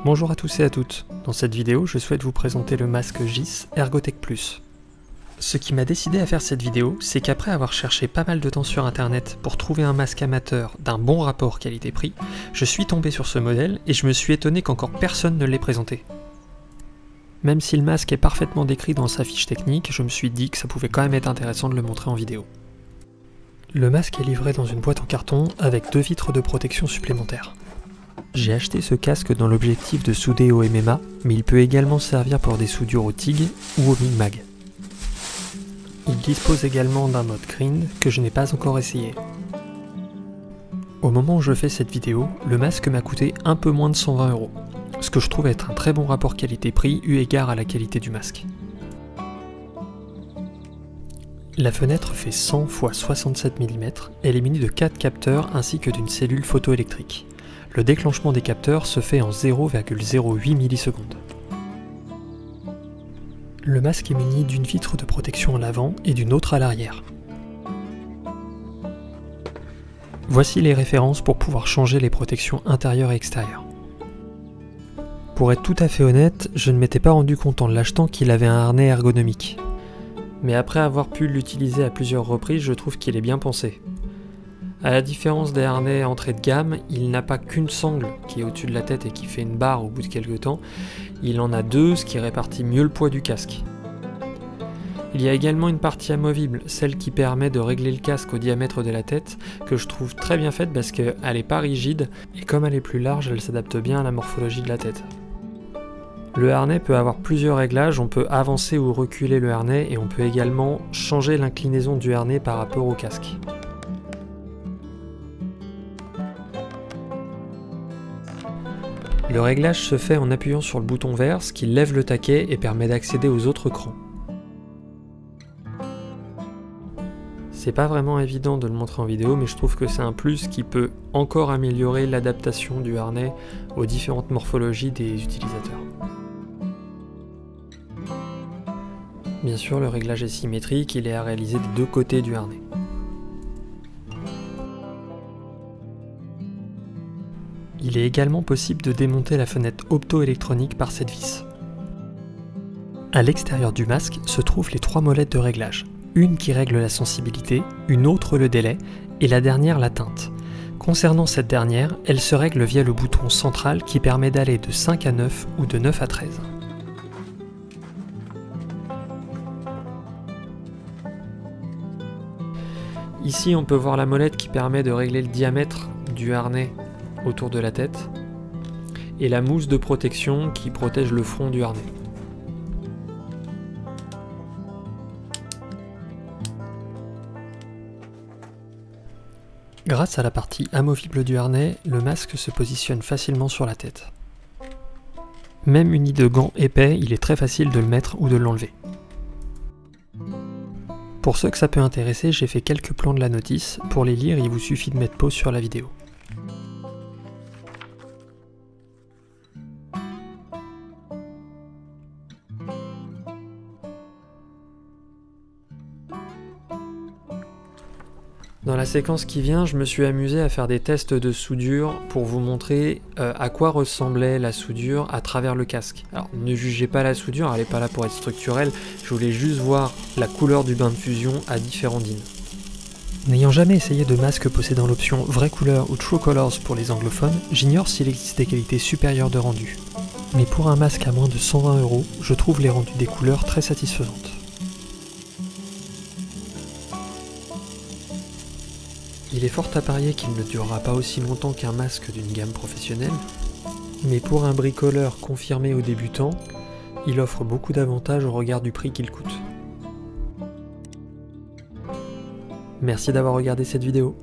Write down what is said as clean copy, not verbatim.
Bonjour à tous et à toutes, dans cette vidéo je souhaite vous présenter le masque GIS Ergotech Plus. Ce qui m'a décidé à faire cette vidéo, c'est qu'après avoir cherché pas mal de temps sur internet pour trouver un masque amateur d'un bon rapport qualité-prix, je suis tombé sur ce modèle et je me suis étonné qu'encore personne ne l'ait présenté. Même si le masque est parfaitement décrit dans sa fiche technique, je me suis dit que ça pouvait quand même être intéressant de le montrer en vidéo. Le masque est livré dans une boîte en carton avec 2 vitres de protection supplémentaires. J'ai acheté ce casque dans l'objectif de souder au MMA, mais il peut également servir pour des soudures au TIG ou au MIG-MAG. Il dispose également d'un mode grind que je n'ai pas encore essayé. Au moment où je fais cette vidéo, le masque m'a coûté un peu moins de 120 €, ce que je trouve être un très bon rapport qualité-prix eu égard à la qualité du masque. La fenêtre fait 100 x 67 mm, elle est munie de 4 capteurs ainsi que d'une cellule photoélectrique. Le déclenchement des capteurs se fait en 0,08 millisecondes. Le masque est muni d'une vitre de protection à l'avant et d'une autre à l'arrière. Voici les références pour pouvoir changer les protections intérieures et extérieures. Pour être tout à fait honnête, je ne m'étais pas rendu compte en l'achetant qu'il avait un harnais ergonomique. Mais après avoir pu l'utiliser à plusieurs reprises, je trouve qu'il est bien pensé. À la différence des harnais entrée de gamme, il n'a pas qu'une sangle qui est au-dessus de la tête et qui fait une barre au bout de quelques temps, il en a 2, ce qui répartit mieux le poids du casque. Il y a également une partie amovible, celle qui permet de régler le casque au diamètre de la tête, que je trouve très bien faite parce qu'elle n'est pas rigide, et comme elle est plus large, elle s'adapte bien à la morphologie de la tête. Le harnais peut avoir plusieurs réglages, on peut avancer ou reculer le harnais, et on peut également changer l'inclinaison du harnais par rapport au casque. Le réglage se fait en appuyant sur le bouton vert, ce qui lève le taquet et permet d'accéder aux autres crans. C'est pas vraiment évident de le montrer en vidéo, mais je trouve que c'est un plus qui peut encore améliorer l'adaptation du harnais aux différentes morphologies des utilisateurs. Bien sûr, le réglage est symétrique, il est à réaliser des 2 côtés du harnais. Il est également possible de démonter la fenêtre optoélectronique par cette vis. À l'extérieur du masque se trouvent les 3 molettes de réglage, une qui règle la sensibilité, une autre le délai et la dernière la teinte. Concernant cette dernière, elle se règle via le bouton central qui permet d'aller de 5 à 9 ou de 9 à 13. Ici on peut voir la molette qui permet de régler le diamètre du harnais autour de la tête, et la mousse de protection qui protège le front du harnais. Grâce à la partie amovible du harnais, le masque se positionne facilement sur la tête. Même muni de gants épais, il est très facile de le mettre ou de l'enlever. Pour ceux que ça peut intéresser, j'ai fait quelques plans de la notice. Pour les lire, il vous suffit de mettre pause sur la vidéo. Dans la séquence qui vient, je me suis amusé à faire des tests de soudure pour vous montrer à quoi ressemblait la soudure à travers le casque. Alors ne jugez pas la soudure, elle n'est pas là pour être structurelle, je voulais juste voir la couleur du bain de fusion à différents DIN. N'ayant jamais essayé de masque possédant l'option vraie couleur ou True Colors pour les anglophones, j'ignore s'il existe des qualités supérieures de rendu. Mais pour un masque à moins de 120 €, je trouve les rendus des couleurs très satisfaisantes. Il est fort à parier qu'il ne durera pas aussi longtemps qu'un masque d'une gamme professionnelle, mais pour un bricoleur confirmé aux débutants, il offre beaucoup d'avantages au regard du prix qu'il coûte. Merci d'avoir regardé cette vidéo.